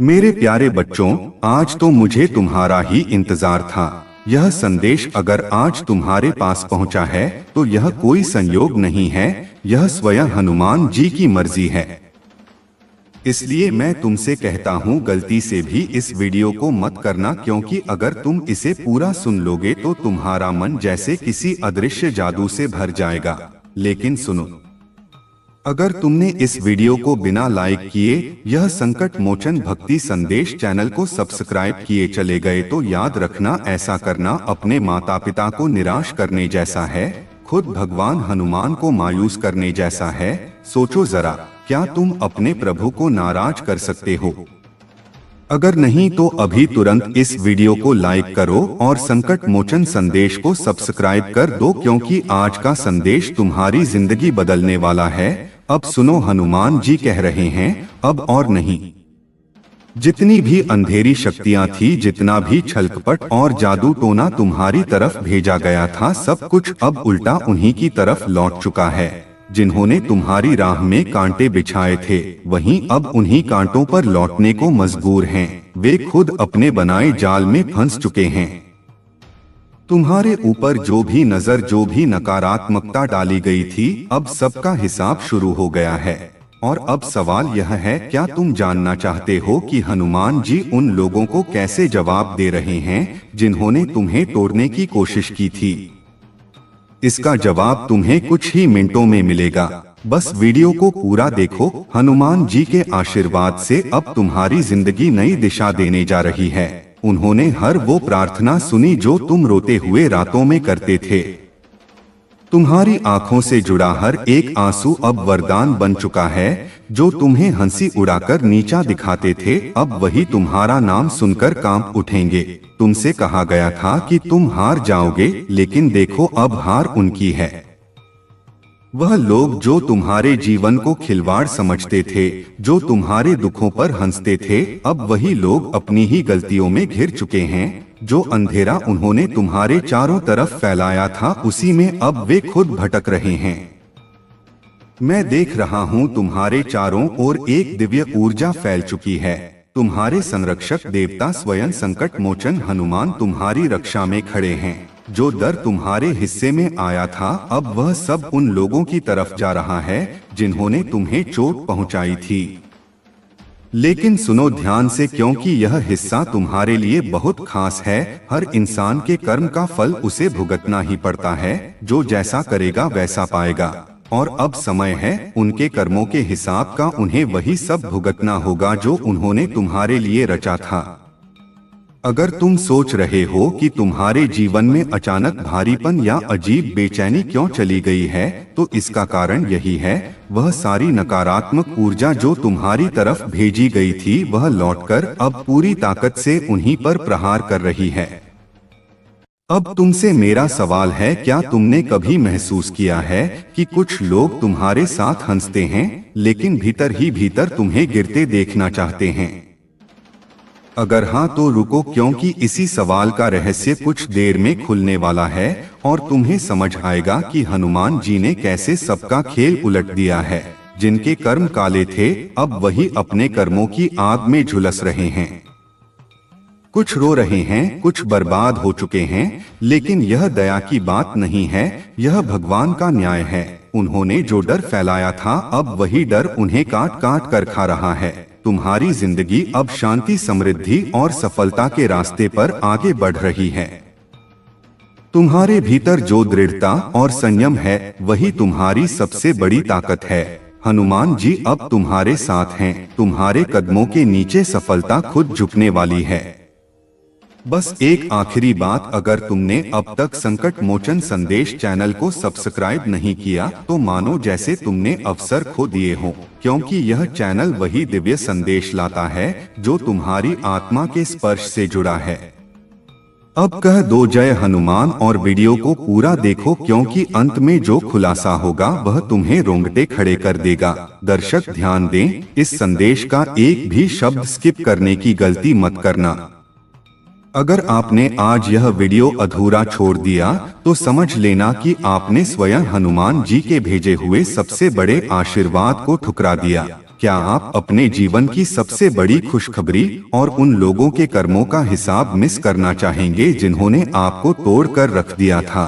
मेरे प्यारे बच्चों, आज तो मुझे तुम्हारा ही इंतजार था। यह संदेश अगर आज तुम्हारे पास पहुंचा है तो यह कोई संयोग नहीं है, यह स्वयं हनुमान जी की मर्जी है। इसलिए मैं तुमसे कहता हूँ, गलती से भी इस वीडियो को मत करना, क्योंकि अगर तुम इसे पूरा सुन लोगे तो तुम्हारा मन जैसे किसी अदृश्य जादू से भर जाएगा। लेकिन सुनो, अगर तुमने इस वीडियो को बिना लाइक किए यह संकट मोचन भक्ति संदेश चैनल को सब्सक्राइब किए चले गए तो याद रखना, ऐसा करना अपने माता पिता को निराश करने जैसा है, खुद भगवान हनुमान को मायूस करने जैसा है। सोचो जरा, क्या तुम अपने प्रभु को नाराज कर सकते हो? अगर नहीं तो अभी तुरंत इस वीडियो को लाइक करो और संकट मोचन संदेश को सब्सक्राइब कर दो, क्योंकि आज का संदेश तुम्हारी जिंदगी बदलने वाला है। अब सुनो, हनुमान जी कह रहे हैं, अब और नहीं। जितनी भी अंधेरी शक्तियां थी, जितना भी छलकपट और जादू टोना तुम्हारी तरफ भेजा गया था, सब कुछ अब उल्टा उन्हीं की तरफ लौट चुका है। जिन्होंने तुम्हारी राह में कांटे बिछाए थे, वहीं अब उन्हीं कांटों पर लौटने को मजबूर हैं। वे खुद अपने बनाए जाल में फंस चुके हैं। तुम्हारे ऊपर जो भी नजर, जो भी नकारात्मकता डाली गई थी, अब सबका हिसाब शुरू हो गया है। और अब सवाल यह है, क्या तुम जानना चाहते हो कि हनुमान जी उन लोगों को कैसे जवाब दे रहे हैं जिन्होंने तुम्हें तोड़ने की कोशिश की थी? इसका जवाब तुम्हें कुछ ही मिनटों में मिलेगा। बस वीडियो को पूरा देखो। हनुमान जी के आशीर्वाद से अब तुम्हारी जिंदगी नई दिशा देने जा रही है। उन्होंने हर वो प्रार्थना सुनी जो तुम रोते हुए रातों में करते थे। तुम्हारी आंखों से जुड़ा हर एक आंसू अब वरदान बन चुका है। जो तुम्हें हंसी उड़ाकर नीचा दिखाते थे, अब वही तुम्हारा नाम सुनकर कांप उठेंगे। तुमसे कहा गया था कि तुम हार जाओगे, लेकिन देखो अब हार उनकी है। वह लोग जो तुम्हारे जीवन को खिलवाड़ समझते थे, जो तुम्हारे दुखों पर हंसते थे, अब वही लोग अपनी ही गलतियों में घिर चुके हैं। जो अंधेरा उन्होंने तुम्हारे चारों तरफ फैलाया था, उसी में अब वे खुद भटक रहे हैं। मैं देख रहा हूँ, तुम्हारे चारों ओर एक दिव्य ऊर्जा फैल चुकी है। तुम्हारे संरक्षक देवता स्वयं संकट मोचन हनुमान तुम्हारी रक्षा में खड़े हैं। जो डर तुम्हारे हिस्से में आया था, अब वह सब उन लोगों की तरफ जा रहा है जिन्होंने तुम्हें चोट पहुंचाई थी। लेकिन सुनो ध्यान से, क्योंकि यह हिस्सा तुम्हारे लिए बहुत खास है। हर इंसान के कर्म का फल उसे भुगतना ही पड़ता है। जो जैसा करेगा वैसा पाएगा। और अब समय है उनके कर्मों के हिसाब का। उन्हें वही सब भुगतना होगा जो उन्होंने तुम्हारे लिए रचा था। अगर तुम सोच रहे हो कि तुम्हारे जीवन में अचानक भारीपन या अजीब बेचैनी क्यों चली गई है, तो इसका कारण यही है, वह सारी नकारात्मक ऊर्जा जो तुम्हारी तरफ भेजी गई थी, वह लौटकर अब पूरी ताकत से उन्हीं पर प्रहार कर रही है। अब तुमसे मेरा सवाल है, क्या तुमने कभी महसूस किया है कि कुछ लोग तुम्हारे साथ हंसते हैं, लेकिन भीतर ही भीतर तुम्हें गिरते देखना चाहते हैं? अगर हाँ तो रुको, क्योंकि इसी सवाल का रहस्य कुछ देर में खुलने वाला है और तुम्हें समझ आएगा कि हनुमान जी ने कैसे सबका खेल उलट दिया है। जिनके कर्म काले थे, अब वही अपने कर्मों की आग में झुलस रहे हैं। कुछ रो रहे हैं, कुछ बर्बाद हो चुके हैं, लेकिन यह दया की बात नहीं है, यह भगवान का न्याय है। उन्होंने जो डर फैलाया था, अब वही डर उन्हें काट काट कर खा रहा है। तुम्हारी जिंदगी अब शांति, समृद्धि और सफलता के रास्ते पर आगे बढ़ रही है। तुम्हारे भीतर जो दृढ़ता और संयम है, वही तुम्हारी सबसे बड़ी ताकत है। हनुमान जी अब तुम्हारे साथ हैं। तुम्हारे कदमों के नीचे सफलता खुद झुकने वाली है। बस एक आखिरी बात, अगर तुमने अब तक संकट मोचन संदेश चैनल को सब्सक्राइब नहीं किया तो मानो जैसे तुमने अवसर खो दिए हो, क्योंकि यह चैनल वही दिव्य संदेश लाता है जो तुम्हारी आत्मा के स्पर्श से जुड़ा है। अब कह दो जय हनुमान और वीडियो को पूरा देखो, क्योंकि अंत में जो खुलासा होगा वह तुम्हें रोंगटे खड़े कर देगा। दर्शक ध्यान दें, इस संदेश का एक भी शब्द स्किप करने की गलती मत करना। अगर आपने आज यह वीडियो अधूरा छोड़ दिया तो समझ लेना कि आपने स्वयं हनुमान जी के भेजे हुए सबसे बड़े आशीर्वाद को ठुकरा दिया। क्या आप अपने जीवन की सबसे बड़ी खुशखबरी और उन लोगों के कर्मों का हिसाब मिस करना चाहेंगे जिन्होंने आपको तोड़कर रख दिया था?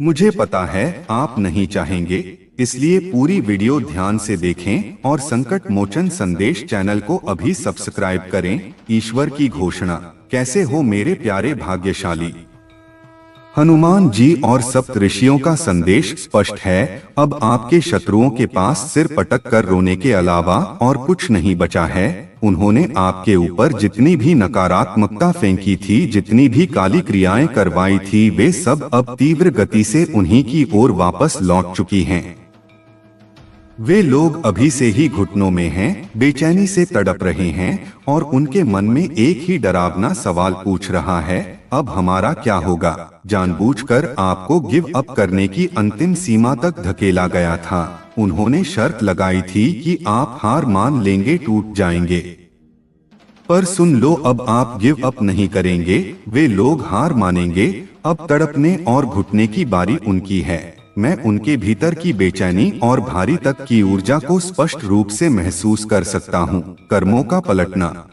मुझे पता है आप नहीं चाहेंगे, इसलिए पूरी वीडियो ध्यान से देखें और संकट मोचन संदेश चैनल को अभी सब्सक्राइब करें। ईश्वर की घोषणा। कैसे हो मेरे प्यारे भाग्यशाली? हनुमान जी और सप्त ऋषियों का संदेश स्पष्ट है। अब आपके शत्रुओं के पास सिर पटक कर रोने के अलावा और कुछ नहीं बचा है। उन्होंने आपके ऊपर जितनी भी नकारात्मकता फेंकी थी, जितनी भी काली क्रियाएं करवाई थी, वे सब अब तीव्र गति से उन्हीं की ओर वापस लौट चुकी हैं। वे लोग अभी से ही घुटनों में हैं, बेचैनी से तड़प रहे हैं और उनके मन में एक ही डरावना सवाल पूछ रहा है, अब हमारा क्या होगा? जानबूझकर आपको गिव अप करने की अंतिम सीमा तक धकेला गया था। उन्होंने शर्त लगाई थी कि आप हार मान लेंगे, टूट जाएंगे। पर सुन लो, अब आप गिव अप नहीं करेंगे, वे लोग हार मानेंगे। अब तड़पने और घुटने की बारी उनकी है। मैं उनके भीतर की बेचैनी और भारी तक की ऊर्जा को स्पष्ट रूप से महसूस कर सकता हूँ। कर्मों का पलटना।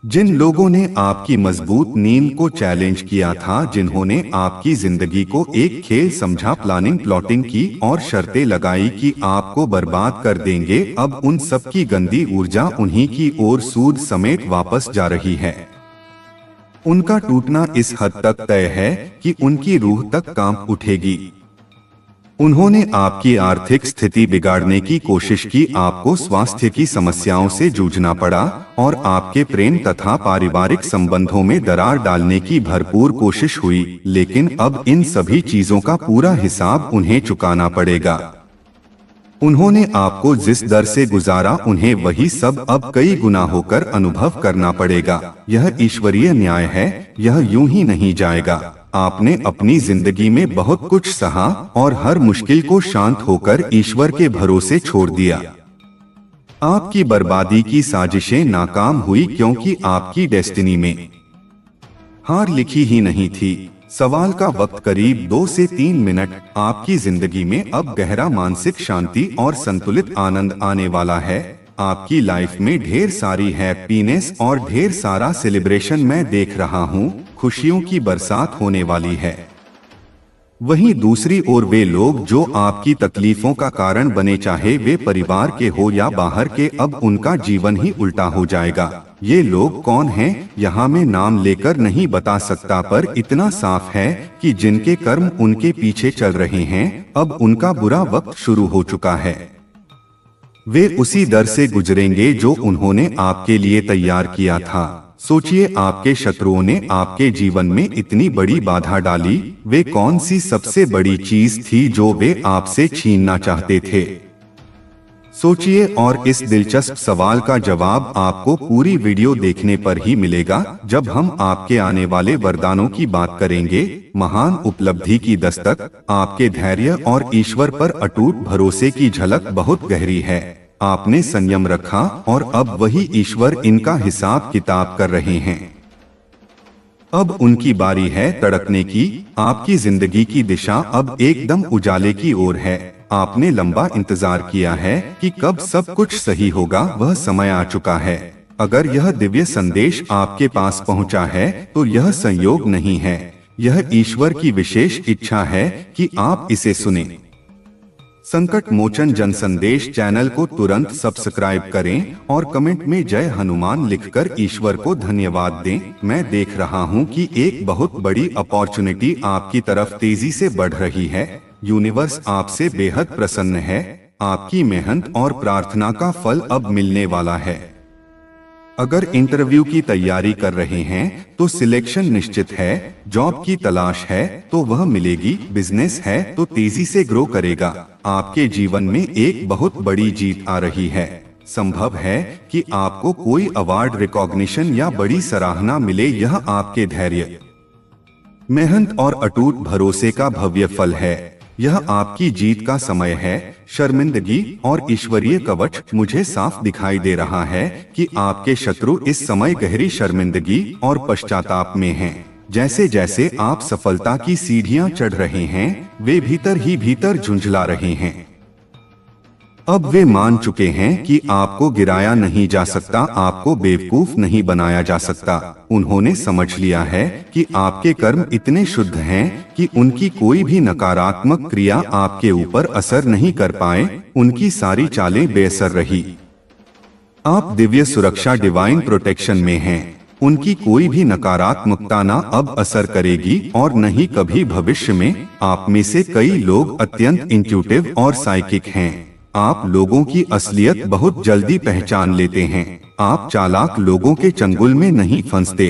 जिन लोगों ने आपकी मजबूत नींद को चैलेंज किया था, जिन्होंने आपकी जिंदगी को एक खेल समझा, प्लानिंग प्लॉटिंग की और शर्तें लगाई कि आपको बर्बाद कर देंगे, अब उन सब की गंदी ऊर्जा उन्हीं की ओर सूद समेत वापस जा रही है। उनका टूटना इस हद तक तय है कि उनकी रूह तक कांप उठेगी। उन्होंने आपकी आर्थिक स्थिति बिगाड़ने की कोशिश की, आपको स्वास्थ्य की समस्याओं से जूझना पड़ा और आपके प्रेम तथा पारिवारिक संबंधों में दरार डालने की भरपूर कोशिश हुई, लेकिन अब इन सभी चीजों का पूरा हिसाब उन्हें चुकाना पड़ेगा। उन्होंने आपको जिस दर से गुजारा, उन्हें वही सब अब कई गुना होकर अनुभव करना पड़ेगा। यह ईश्वरीय न्याय है, यह यूं ही नहीं जाएगा। आपने अपनी जिंदगी में बहुत कुछ सहा और हर मुश्किल को शांत होकर ईश्वर के भरोसे छोड़ दिया। आपकी बर्बादी की साजिशें नाकाम हुई क्योंकि आपकी डेस्टिनी में हार लिखी ही नहीं थी। सवाल का वक्त करीब 2 से 3 मिनट। आपकी जिंदगी में अब गहरा मानसिक शांति और संतुलित आनंद आने वाला है। आपकी लाइफ में ढेर सारी हैप्पीनेस और ढेर सारा सेलिब्रेशन मैं देख रहा हूँ। खुशियों की बरसात होने वाली है। वहीं दूसरी ओर वे लोग जो आपकी तकलीफों का कारण बने, चाहे वे परिवार के हो या बाहर के, अब उनका जीवन ही उल्टा हो जाएगा। ये लोग कौन हैं, यहाँ मैं नाम लेकर नहीं बता सकता, पर इतना साफ है कि जिनके कर्म उनके पीछे चल रहे हैं, अब उनका बुरा वक्त शुरू हो चुका है। वे उसी दर से गुजरेंगे जो उन्होंने आपके लिए तैयार किया था। सोचिए, आपके शत्रुओं ने आपके जीवन में इतनी बड़ी बाधा डाली। वे कौन सी सबसे बड़ी चीज थी जो वे आपसे छीनना चाहते थे? सोचिए, और इस दिलचस्प सवाल का जवाब आपको पूरी वीडियो देखने पर ही मिलेगा, जब हम आपके आने वाले वरदानों की बात करेंगे। महान उपलब्धि की दस्तक। आपके धैर्य और ईश्वर पर अटूट भरोसे की झलक बहुत गहरी है। आपने संयम रखा और अब वही ईश्वर इनका हिसाब किताब कर रहे हैं। अब उनकी बारी है तड़कने की। आपकी जिंदगी की दिशा अब एकदम उजाले की ओर है। आपने लंबा इंतजार किया है कि कब सब कुछ सही होगा, वह समय आ चुका है। अगर यह दिव्य संदेश आपके पास पहुंचा है तो यह संयोग नहीं है, यह ईश्वर की विशेष इच्छा है कि आप इसे सुने। संकट मोचन जन संदेश चैनल को तुरंत सब्सक्राइब करें और कमेंट में जय हनुमान लिखकर ईश्वर को धन्यवाद दें। मैं देख रहा हूं कि एक बहुत बड़ी अपॉर्चुनिटी आपकी तरफ तेजी से बढ़ रही है। यूनिवर्स आपसे बेहद प्रसन्न है। आपकी मेहनत और प्रार्थना का फल अब मिलने वाला है। अगर इंटरव्यू की तैयारी कर रहे हैं तो सिलेक्शन निश्चित है। जॉब की तलाश है तो वह मिलेगी। बिजनेस है तो तेजी से ग्रो करेगा। आपके जीवन में एक बहुत बड़ी जीत आ रही है। संभव है कि आपको कोई अवार्ड, रिकॉग्निशन या बड़ी सराहना मिले। यह आपके धैर्य, मेहनत और अटूट भरोसे का भव्य फल है। यह आपकी जीत का समय है। शर्मिंदगी और ईश्वरीय कवच। मुझे साफ दिखाई दे रहा है कि आपके शत्रु इस समय गहरी शर्मिंदगी और पश्चाताप में हैं। जैसे जैसे आप सफलता की सीढ़ियां चढ़ रहे हैं, वे भीतर ही भीतर झुंझला रहे हैं। अब वे मान चुके हैं कि आपको गिराया नहीं जा सकता, आपको बेवकूफ नहीं बनाया जा सकता। उन्होंने समझ लिया है कि आपके कर्म इतने शुद्ध हैं कि उनकी कोई भी नकारात्मक क्रिया आपके ऊपर असर नहीं कर पाए। उनकी सारी चालें बेअसर रही। आप दिव्य सुरक्षा डिवाइन प्रोटेक्शन में हैं। उनकी कोई भी नकारात्मकता ना अब असर करेगी और न ही कभी भविष्य में। आप में से कई लोग अत्यंत इंट्यूटिव और साइकिक हैं। आप लोगों की असलियत बहुत जल्दी पहचान लेते हैं। आप चालाक लोगों के चंगुल में नहीं फंसते।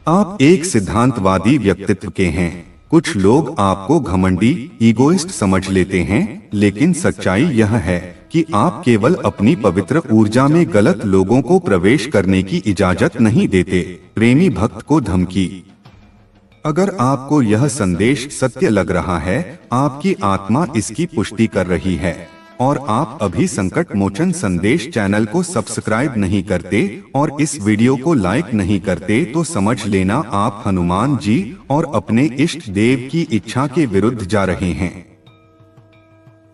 आप एक सिद्धांतवादी व्यक्तित्व के हैं। कुछ लोग आपको घमंडी, ईगोइस्ट समझ लेते हैं, लेकिन सच्चाई यह है कि आप केवल अपनी पवित्र ऊर्जा में गलत लोगों को प्रवेश करने की इजाजत नहीं देते। प्रेमी भक्त को धमकी। अगर आपको यह संदेश सत्य लग रहा है, आपकी आत्मा इसकी पुष्टि कर रही है, और आप अभी संकट मोचन संदेश चैनल को सब्सक्राइब नहीं करते और इस वीडियो को लाइक नहीं करते, तो समझ लेना आप हनुमान जी और अपने इष्ट देव की इच्छा के विरुद्ध जा रहे हैं।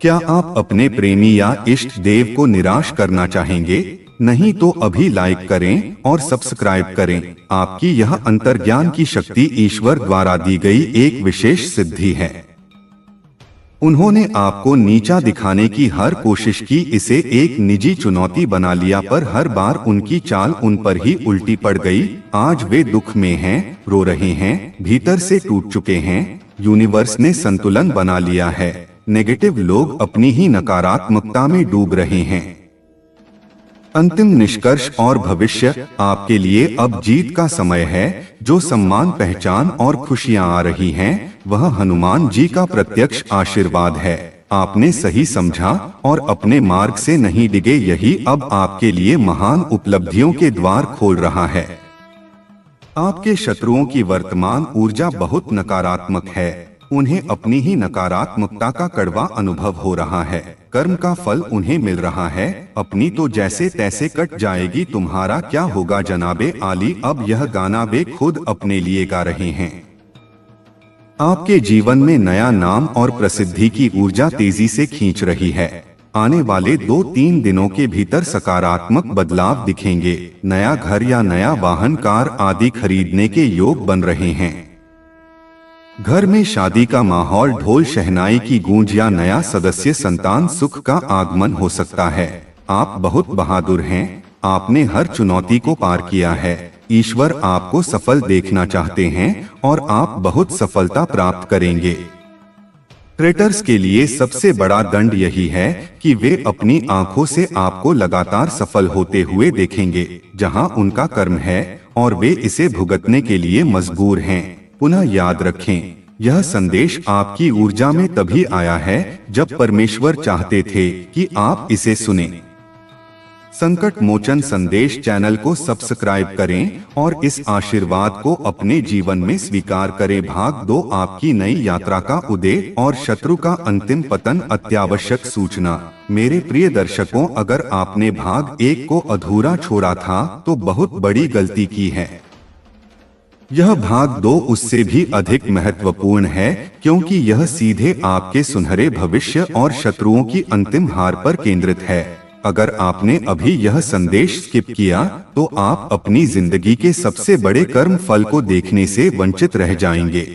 क्या आप अपने प्रेमी या इष्ट देव को निराश करना चाहेंगे? नहीं तो अभी लाइक करें और सब्सक्राइब करें। आपकी यह अंतर्ज्ञान की शक्ति ईश्वर द्वारा दी गई एक विशेष सिद्धि है। उन्होंने आपको नीचा दिखाने की हर कोशिश की, इसे एक निजी चुनौती बना लिया, पर हर बार उनकी चाल उन पर ही उल्टी पड़ गई। आज वे दुख में हैं, रो रहे हैं, भीतर से टूट चुके हैं। यूनिवर्स ने संतुलन बना लिया है। नेगेटिव लोग अपनी ही नकारात्मकता में डूब रहे हैं। अंतिम निष्कर्ष और भविष्य। आपके लिए अब जीत का समय है। जो सम्मान, पहचान और खुशियां आ रही हैं, वह हनुमान जी का प्रत्यक्ष आशीर्वाद है। आपने सही समझा और अपने मार्ग से नहीं डिगे, यही अब आपके लिए महान उपलब्धियों के द्वार खोल रहा है। आपके शत्रुओं की वर्तमान ऊर्जा बहुत नकारात्मक है। उन्हें अपनी ही नकारात्मकता का कड़वा अनुभव हो रहा है। कर्म का फल उन्हें मिल रहा है। अपनी तो जैसे तैसे कट जाएगी, तुम्हारा क्या होगा जनाबे आली। अब यह गाना वे खुद अपने लिए गा रहे हैं। आपके जीवन में नया नाम और प्रसिद्धि की ऊर्जा तेजी से खींच रही है। आने वाले 2-3 दिनों के भीतर सकारात्मक बदलाव दिखेंगे। नया घर या नया वाहन, कार आदि खरीदने के योग बन रहे हैं। घर में शादी का माहौल, ढोल शहनाई की गूंज या नया सदस्य संतान सुख का आगमन हो सकता है। आप बहुत बहादुर हैं। आपने हर चुनौती को पार किया है। ईश्वर आपको सफल देखना चाहते हैं और आप बहुत सफलता प्राप्त करेंगे। क्रेटर्स के लिए सबसे बड़ा दंड यही है कि वे अपनी आंखों से आपको लगातार सफल होते हुए देखेंगे, जहां उनका कर्म है, और वे इसे भुगतने के लिए मजबूर हैं। पुनः याद रखें, यह संदेश आपकी ऊर्जा में तभी आया है जब परमेश्वर चाहते थे कि आप इसे सुनें। संकट मोचन संदेश चैनल को सब्सक्राइब करें और इस आशीर्वाद को अपने जीवन में स्वीकार करें। भाग 2, आपकी नई यात्रा का उदय और शत्रु का अंतिम पतन। अत्यावश्यक सूचना। मेरे प्रिय दर्शकों, अगर आपने भाग 1 को अधूरा छोड़ा था तो बहुत बड़ी गलती की है। यह भाग 2 उससे भी अधिक महत्वपूर्ण है, क्योंकि यह सीधे आपके सुनहरे भविष्य और शत्रुओं की अंतिम हार पर केंद्रित है। अगर आपने अभी यह संदेश स्किप किया तो आप अपनी जिंदगी के सबसे बड़े कर्म फल को देखने से वंचित रह जाएंगे।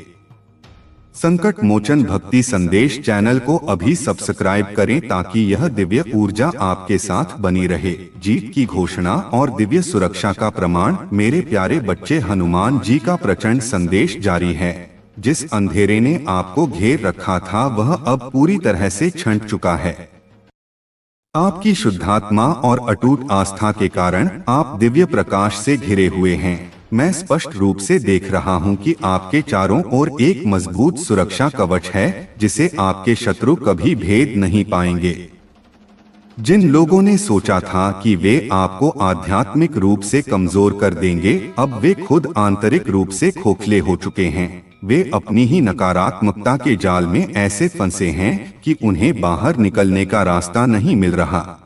संकट मोचन भक्ति संदेश चैनल को अभी सब्सक्राइब करें ताकि यह दिव्य ऊर्जा आपके साथ बनी रहे। जीत की घोषणा और दिव्य सुरक्षा का प्रमाण। मेरे प्यारे बच्चे, हनुमान जी का प्रचंड संदेश जारी है। जिस अंधेरे ने आपको घेर रखा था वह अब पूरी तरह से छंट चुका है। आपकी शुद्धात्मा और अटूट आस्था के कारण आप दिव्य प्रकाश से घिरे हुए हैं। मैं स्पष्ट रूप से देख रहा हूं कि आपके चारों ओर एक मजबूत सुरक्षा कवच है जिसे आपके शत्रु कभी भेद नहीं पाएंगे। जिन लोगों ने सोचा था कि वे आपको आध्यात्मिक रूप से कमजोर कर देंगे, अब वे खुद आंतरिक रूप से खोखले हो चुके हैं। वे अपनी ही नकारात्मकता के जाल में ऐसे फंसे हैं कि उन्हें बाहर निकलने का रास्ता नहीं मिल रहा।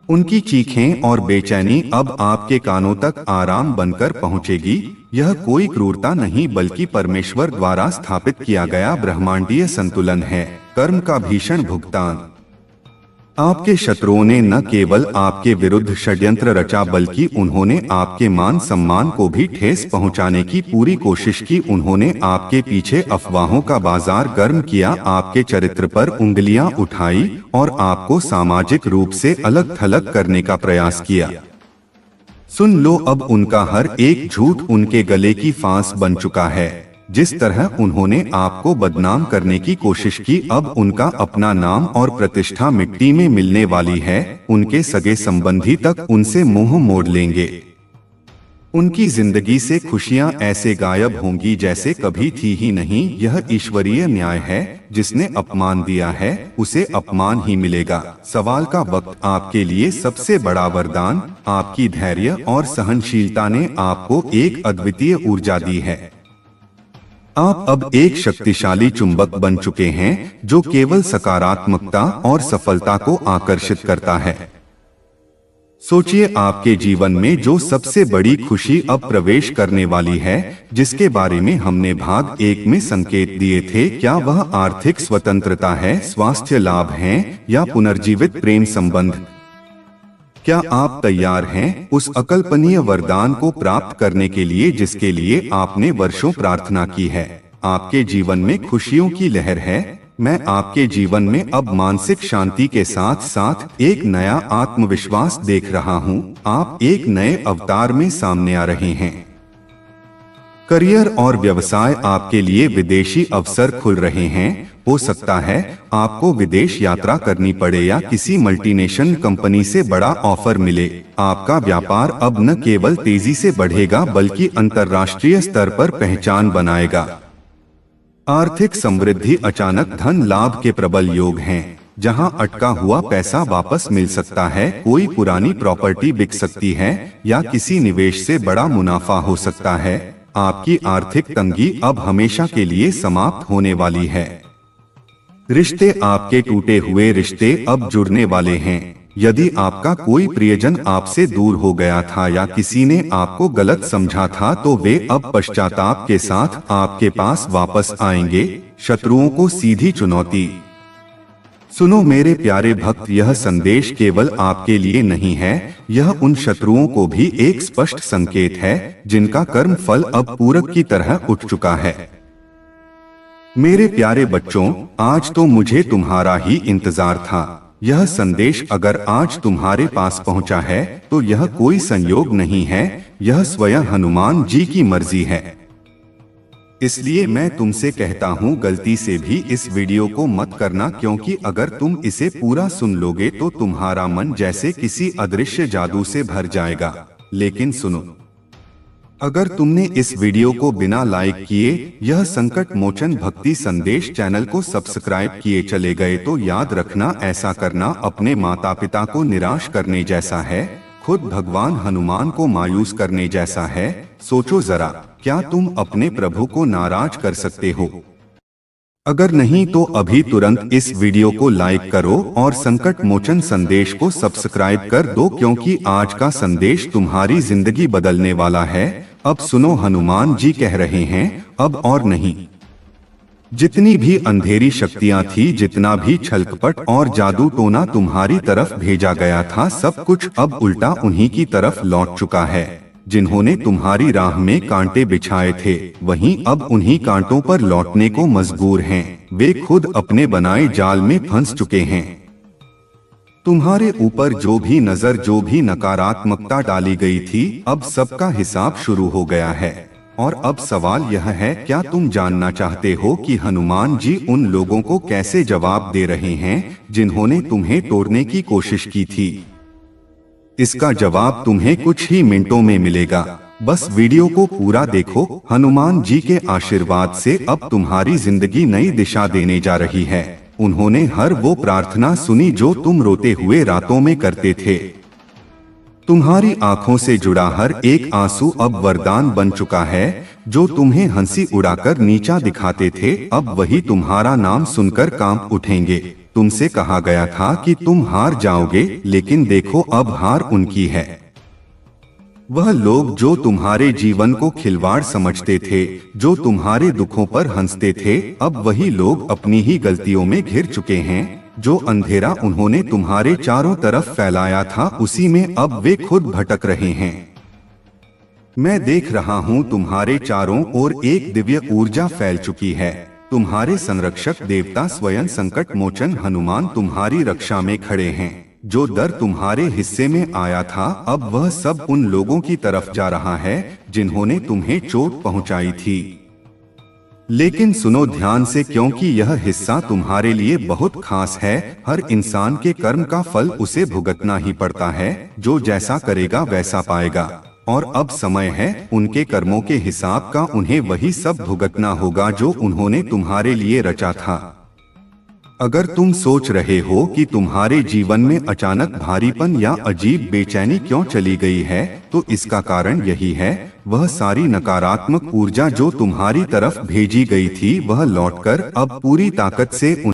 उनकी चीखें और बेचैनी अब आपके कानों तक आराम बनकर पहुंचेगी। यह कोई क्रूरता नहीं बल्कि परमेश्वर द्वारा स्थापित किया गया ब्रह्मांडीय संतुलन है। कर्म का भीषण भुगतान। आपके शत्रुओं ने न केवल आपके विरुद्ध षड्यंत्र रचा बल्कि उन्होंने आपके मान सम्मान को भी ठेस पहुंचाने की पूरी कोशिश की। उन्होंने आपके पीछे अफवाहों का बाजार गर्म किया, आपके चरित्र पर उंगलियां उठाई और आपको सामाजिक रूप से अलग थलग करने का प्रयास किया। सुन लो, अब उनका हर एक झूठ उनके गले की फांस बन चुका है। जिस तरह उन्होंने आपको बदनाम करने की कोशिश की, अब उनका अपना नाम और प्रतिष्ठा मिट्टी में मिलने वाली है। उनके सगे संबंधी तक उनसे मुंह मोड़ लेंगे। उनकी जिंदगी से खुशियां ऐसे गायब होंगी जैसे कभी थी ही नहीं। यह ईश्वरीय न्याय है। जिसने अपमान दिया है उसे अपमान ही मिलेगा। सवाल का वक्त आपके लिए सबसे बड़ा वरदान, आपकी धैर्य और सहनशीलता ने आपको एक अद्वितीय ऊर्जा दी है। आप अब एक शक्तिशाली चुंबक बन चुके हैं जो केवल सकारात्मकता और सफलता को आकर्षित करता है। सोचिए, आपके जीवन में जो सबसे बड़ी खुशी अब प्रवेश करने वाली है, जिसके बारे में हमने भाग 1 में संकेत दिए थे। क्या वह आर्थिक स्वतंत्रता है, स्वास्थ्य लाभ हैं या पुनर्जीवित प्रेम संबंध? क्या आप तैयार हैं उस अकल्पनीय वरदान को प्राप्त करने के लिए जिसके लिए आपने वर्षों प्रार्थना की है? आपके जीवन में खुशियों की लहर है। मैं आपके जीवन में अब मानसिक शांति के साथ साथ एक नया आत्मविश्वास देख रहा हूँ। आप एक नए अवतार में सामने आ रहे हैं। करियर और व्यवसाय आपके लिए विदेशी अवसर खुल रहे हैं। हो सकता है आपको विदेश यात्रा करनी पड़े या किसी मल्टीनेशनल कंपनी से बड़ा ऑफर मिले। आपका व्यापार अब न केवल तेजी से बढ़ेगा बल्कि अंतर्राष्ट्रीय स्तर पर पहचान बनाएगा। आर्थिक समृद्धि, अचानक धन लाभ के प्रबल योग हैं। जहां अटका हुआ पैसा वापस मिल सकता है, कोई पुरानी प्रॉपर्टी बिक सकती है या किसी निवेश से बड़ा मुनाफा हो सकता है। आपकी आर्थिक तंगी अब हमेशा के लिए समाप्त होने वाली है। रिश्ते, आपके टूटे हुए रिश्ते अब जुड़ने वाले हैं। यदि आपका कोई प्रियजन आपसे दूर हो गया था या किसी ने आपको गलत समझा था तो वे अब पश्चाताप के साथ आपके पास वापस आएंगे। शत्रुओं को सीधी चुनौती। सुनो मेरे प्यारे भक्त, यह संदेश केवल आपके लिए नहीं है, यह उन शत्रुओं को भी एक स्पष्ट संकेत है जिनका कर्म फल अब पूरक की तरह उठ चुका है। मेरे प्यारे बच्चों, आज तो मुझे तुम्हारा ही इंतजार था। यह संदेश अगर आज तुम्हारे पास पहुंचा है तो यह कोई संयोग नहीं है, यह स्वयं हनुमान जी की मर्जी है। इसलिए मैं तुमसे कहता हूँ, गलती से भी इस वीडियो को मत करना, क्योंकि अगर तुम इसे पूरा सुन लोगे तो तुम्हारा मन जैसे किसी अदृश्य जादू से भर जाएगा। लेकिन सुनो, अगर तुमने इस वीडियो को बिना लाइक किए यह संकट मोचन भक्ति संदेश चैनल को सब्सक्राइब किए चले गए तो याद रखना, ऐसा करना अपने माता पिता को निराश करने जैसा है, खुद भगवान हनुमान को मायूस करने जैसा है। सोचो जरा, क्या तुम अपने प्रभु को नाराज कर सकते हो? अगर नहीं तो अभी तुरंत इस वीडियो को लाइक करो और संकट मोचन संदेश को सब्सक्राइब कर दो, क्योंकि आज का संदेश तुम्हारी जिंदगी बदलने वाला है। अब सुनो, हनुमान जी कह रहे हैं, अब और नहीं। जितनी भी अंधेरी शक्तियां थी, जितना भी छलकपट और जादू टोना तुम्हारी तरफ भेजा गया था, सब कुछ अब उल्टा उन्हीं की तरफ लौट चुका है। जिन्होंने तुम्हारी राह में कांटे बिछाए थे, वहीं अब उन्हीं कांटों पर लौटने को मजबूर हैं। वे खुद अपने बनाए जाल में फंस चुके हैं। तुम्हारे ऊपर जो भी नजर, जो भी नकारात्मकता डाली गई थी, अब सबका हिसाब शुरू हो गया है। और अब सवाल यह है, क्या तुम जानना चाहते हो कि हनुमान जी उन लोगों को कैसे जवाब दे रहे हैं जिन्होंने तुम्हें तोड़ने की कोशिश की थी? इसका जवाब तुम्हें कुछ ही मिनटों में मिलेगा। बस वीडियो को पूरा देखो। हनुमान जी के आशीर्वाद से अब तुम्हारी जिंदगी नई दिशा देने जा रही है। उन्होंने हर वो प्रार्थना सुनी जो तुम रोते हुए रातों में करते थे। तुम्हारी आंखों से जुड़ा हर एक आंसू अब वरदान बन चुका है। जो तुम्हें हंसी उड़ाकर नीचा दिखाते थे, अब वही तुम्हारा नाम सुनकर कांप उठेंगे। तुमसे कहा गया था कि तुम हार जाओगे, लेकिन देखो अब हार उनकी है। वह लोग जो तुम्हारे जीवन को खिलवाड़ समझते थे, जो तुम्हारे दुखों पर हंसते थे, अब वही लोग अपनी ही गलतियों में घिर चुके हैं। जो अंधेरा उन्होंने तुम्हारे चारों तरफ फैलाया था उसी में अब वे खुद भटक रहे हैं। मैं देख रहा हूँ तुम्हारे चारों ओर एक दिव्य ऊर्जा फैल चुकी है। तुम्हारे संरक्षक देवता स्वयं संकट मोचन हनुमान तुम्हारी रक्षा में खड़े हैं। जो डर तुम्हारे हिस्से में आया था अब वह सब उन लोगों की तरफ जा रहा है जिन्होंने तुम्हें चोट पहुंचाई थी। लेकिन सुनो ध्यान से, क्योंकि यह हिस्सा तुम्हारे लिए बहुत खास है। हर इंसान के कर्म का फल उसे भुगतना ही पड़ता है। जो जैसा करेगा वैसा पाएगा। और अब समय है उनके कर्मों के हिसाब का। उन्हें वही सब भुगतना होगा जो उन्होंने तुम्हारे लिए रचा था। अगर तुम सोच रहे हो कि तुम्हारे जीवन में अचानक भारीपन या अजीब बेचैनी क्यों चली गई है, तो इसका कारण यही है। वह सारी नकारात्मक ऊर्जा जो तुम्हारी तरफ भेजी गई थी वह लौटकर अब पूरी ताकत से